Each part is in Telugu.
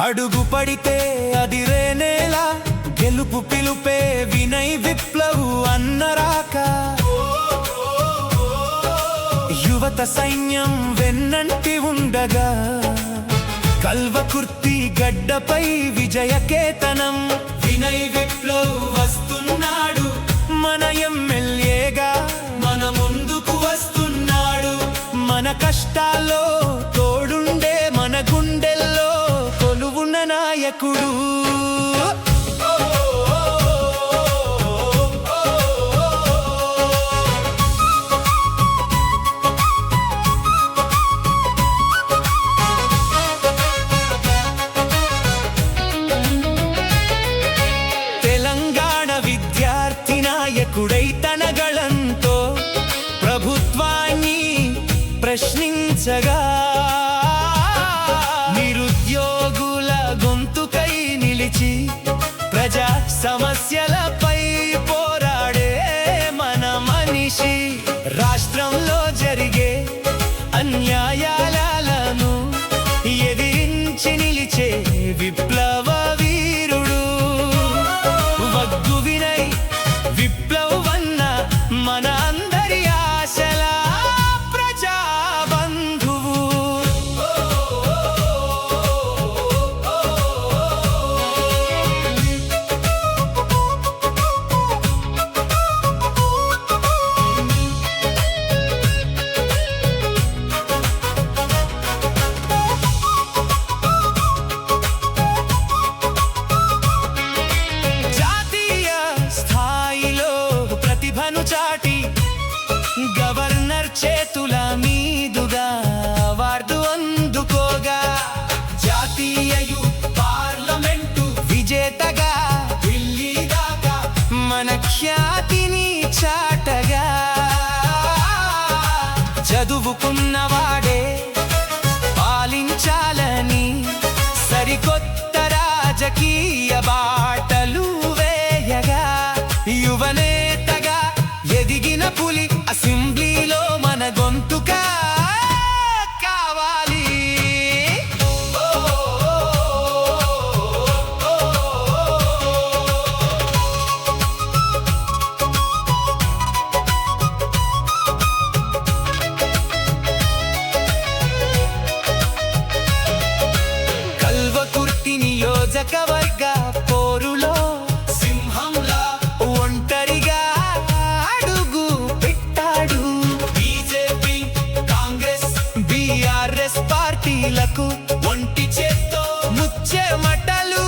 అడుగు పడితే అదిరేనేలా గెలుపు పిలుపే వినయ్ విప్లవ్ అన్నరాక యువత సైన్యం వెన్నంటి ఉండగా కల్వకుర్తి గడ్డపై విజయకేతనం వినయ్ విప్లవ్ వస్తున్నాడు మన ఎమ్మెల్యేగా మన ముందుకు వస్తున్నాడు మన కష్టాల్లో తోడుండే మన గుండెల్లో కొలువున్న నాయకుడు తెలంగాణ విద్యార్థి నాయకుడై తన గళంతో ప్రభుత్వాన్ని ప్రశ్నించగా నిరుద్యోగుల గొంతుకై నిలిచి ప్రజా సమస్యలపై పోరాడే మన మనిషి రాష్ట్రంలో జరిగే అన్యాయాలను ఎదిరించి నిలిచే విప్లవ వీరుడు వద్దు వినయ్ విప్లవ్ అన్న మన అందరి ఆశల ప్రజా బంధువు జాతీయ స్థాయిలో ప్రతిభను చాటి గవర్నర్ చేతుల మీదుగా అవార్డు అందుకోగా జాతీయ పార్లమెంటు విజేతగా ఢిల్లీ దాకా మన ఖ్యాతిని చాటగా చదువుకున్నవాడే పాలించాలని సరికొత్త రాజకీయ బాటలు వేయగా యువనేతగా ఎదిగిన పులి అసెంబ్లీలో మన గొంతుగా కావాలి కల్వకుర్తి నియోజకవర్గ పోరులో సింహంలా ఒంటరిగా అడుగు పెట్టాడు బీజేపీ కాంగ్రెస్ బీఆర్ఎస్ పార్టీలకు ఒంటి చేత్తో ముచ్చెమటలు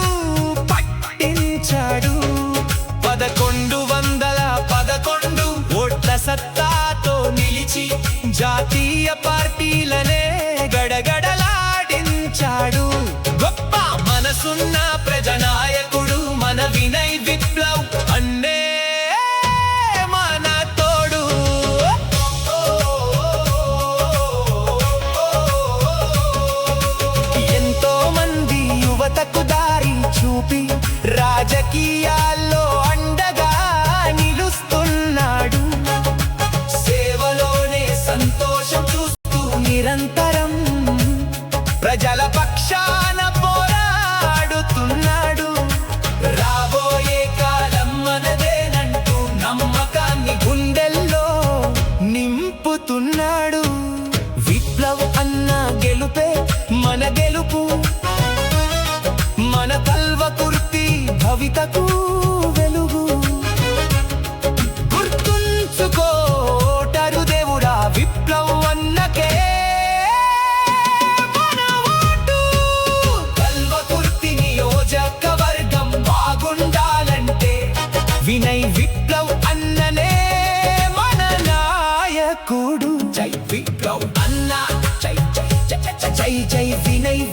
పట్టించాడు 1111 ఓట్ల సత్తాతో నిలిచి జాతీయ పార్టీలనే గడగడలాడించాడు గొప్ప మనసున్న ప్రజానాయకుడు మన వినయ్ విప్లవ్ అన్నే మన తోడు ఎంతో మంది యువతకు దారి చూపి రాజకీయాల్లో అండగా నిలుస్తున్నాడు సేవలోనే సంతోషం చూస్తూ నిరంతరం ప్రజల పక్షాన పోరాడుతున్నాడు రాబోయే కాలం మనదేనంటూ నమ్మకాన్ని గుండెల్లో నింపుతున్నాడు విప్లవ్ అన్న గెలుపే మన గెలుపు మన కల్వకుర్తి భవితకు వెలుగు గుర్తుంచుకో ఓటరు దేవుడా విప్లవ్ అన్నకే మన ఓటు కల్వకుర్తి నియోజకవర్గం బాగుండాలంటే వినయ్ విప్లవ్ అన్ననే మన నాయకుడు జై విప్లవ్ అన్న జై జై జై జై జై వినయ్